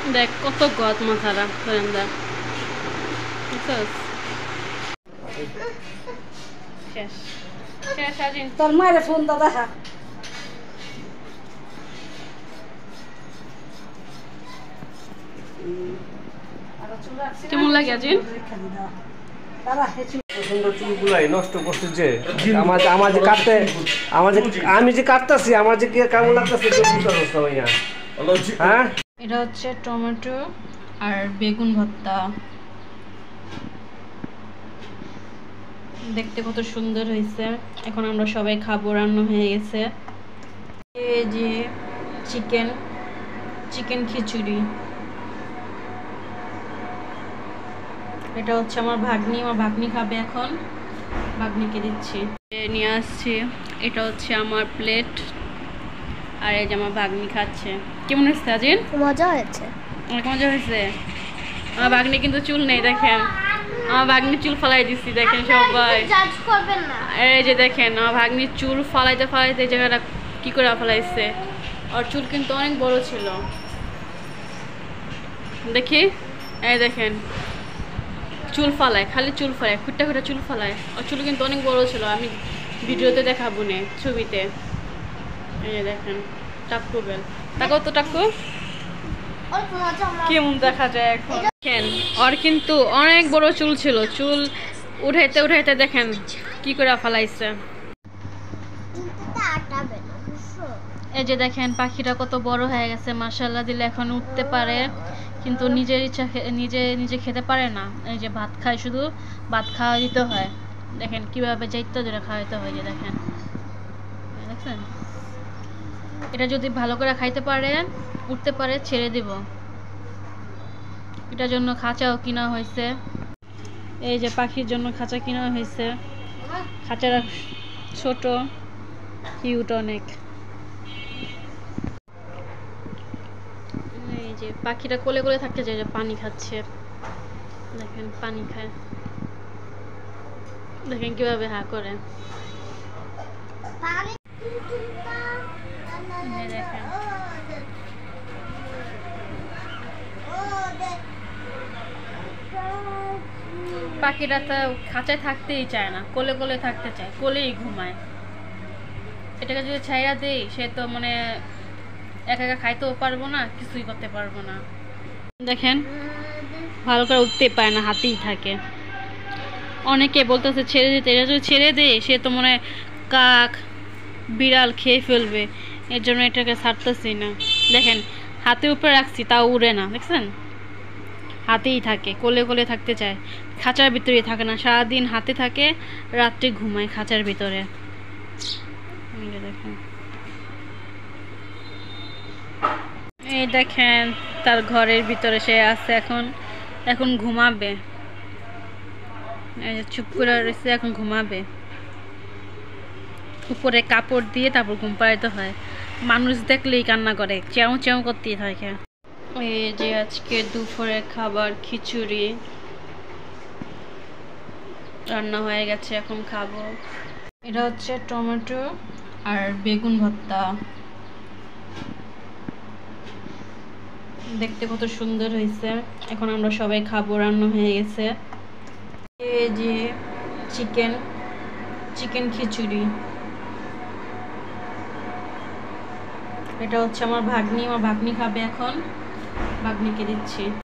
দেখ কত গদ মাথারা বারান্দা শেষ শেষ আজিন তোর মায়ের ফোন দাদা দেখা কেমন লাগে আজিন নষ্ট করছে যে আমার যে কাটতে আমি যে কাটতেছি আমার যে কেমন লাগতেছে হ্যাঁ এটা হচ্ছে টমেটো আর বেগুন ভর্তা দেখতে কত সুন্দর হয়েছে এখন আমরা সবাই খাবো রান্না হয়ে গেছে এই যে চিকেন খিচুড়ি এটা হচ্ছে আমার ভাগ্নি খাবে এখন ভাগ্নিকে দিচ্ছি নিয়ে আসছি এটা হচ্ছে আমার প্লেট আর এই যে আমার ভাগ্নি খাচ্ছে কেমন হয়েছে আজিন মজা হয়েছে অনেক মজা হয়েছে আমার ভাগ্নি কিন্তু চুল নেই দেখেন আমার ভাগ্নি চুল ফালাই দিচ্ছি দেখেন সবাই এই যে দেখেন আমার ভাগ্নির চুল ফালাইতে এই জায়গাটা কি করে ফালাইছে আর চুল কিন্তু অনেক বড় ছিল দেখি এই দেখেন চুল ফালায় খালি চুল ফালায় খুঁটটা চুল ফালায় আর চুল কিন্তু অনেক বড় ছিল আমি ভিডিওতে দেখাবো না ছবিতে এই যে দেখেন টাক্কু বেল তাকাও তো টাক্কু কেমন দেখা যায় এখন দেখেন আর কিন্তু অনেক বড় চুল ছিল চুল উঠাইতে দেখেন কি করে ফালাইছে এই যে দেখেন পাখিটা কত বড় হয়ে গেছে মাশাআল্লাহ দিলে এখন উঠতে পারে কিন্তু নিজের ইচ্ছা নিজে খেতে পারে না এই যে ভাত খায় শুধু ভাত খাওয়া দিতে হয় দেখেন কিভাবে যাইতে ধরে খাওয়াইতে হয় যে দেখেন দেখছেন এটা যদি ভালো করে খাইতে পারে উঠতে পারে ছেড়ে দিব এটার জন্য খাঁচাও কিনা হয়েছে এই যে পাখির জন্য খাঁচা কিনা হয়েছে খাঁচাটা ছোট কিউট অনেক এই যে পাখিটা কোলে থাকতে যায় যে পানি খাচ্ছে দেখেন পানি খায় দেখেন কিভাবে হা করে দেখেন পাখিটা তো খাঁচায় থাকতেই চায় না কোলে থাকতে চায় কোলেই ঘুমায় এটাকে যদি ছাইরা দেই সে তো মানে একা খাইতেও পারবো না কিছুই করতে পারবো না দেখেন ভালো করে উঠতে পারে না হাতেই থাকে অনেকে বলতেছে ছেড়ে দিতে এটা যদি ছেড়ে দেয় সে তো মনে কাক বিড়াল খেয়ে ফেলবে এর জন্য এটাকে ছাড়তেছি না দেখেন হাতে উপরে রাখছি তাও উড়ে না দেখছেন হাতেই থাকে কোলে থাকতে চায় খাঁচার ভিতরেই থাকে না সারাদিন হাতে থাকে রাত্রে ঘুমায় খাঁচার ভিতরে দেখেন এই দেখেন তার ঘরের ভিতরে সে আছে এখন ঘুমাবে এই যে চুপ করে রয়েছে এখন ঘুমাবে উপরে কাপড় দিয়ে তারপর ঘুম পাড়াইতে হয় মানুষ দেখলেই কান্না করে চেউ চেউ করতেই থাকে এই যে আজকে দুপুরে খাবার খিচুড়ি রান্না হয়ে গেছে এখন খাবো এটা হচ্ছে টমেটো আর বেগুন ভর্তা দেখতে কত সুন্দর হয়েছে এখন আমরা সবাই খাবো রান্না হয়ে গেছে এই যে চিকেন খিচুড়ি এটা হচ্ছে আমার ভাগ্নি খাবে এখন ভাগ্নিকে দিচ্ছি